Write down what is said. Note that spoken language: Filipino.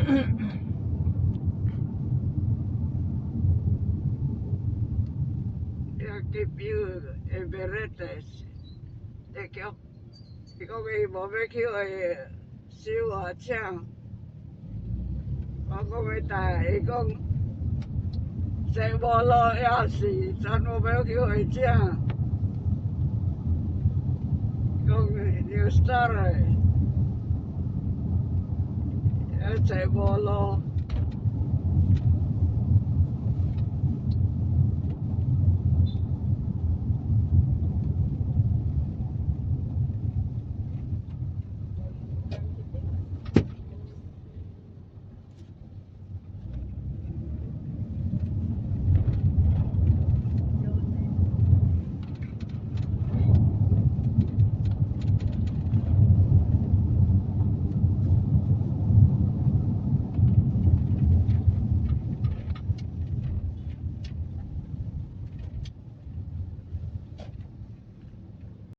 Io che più e berrette e che cái bộ mấy kêu ấy siêu ở trang có mấy tài con xe bò lo ya xì sao nó mấy kêu ấy trang con new star ấy xe bò lo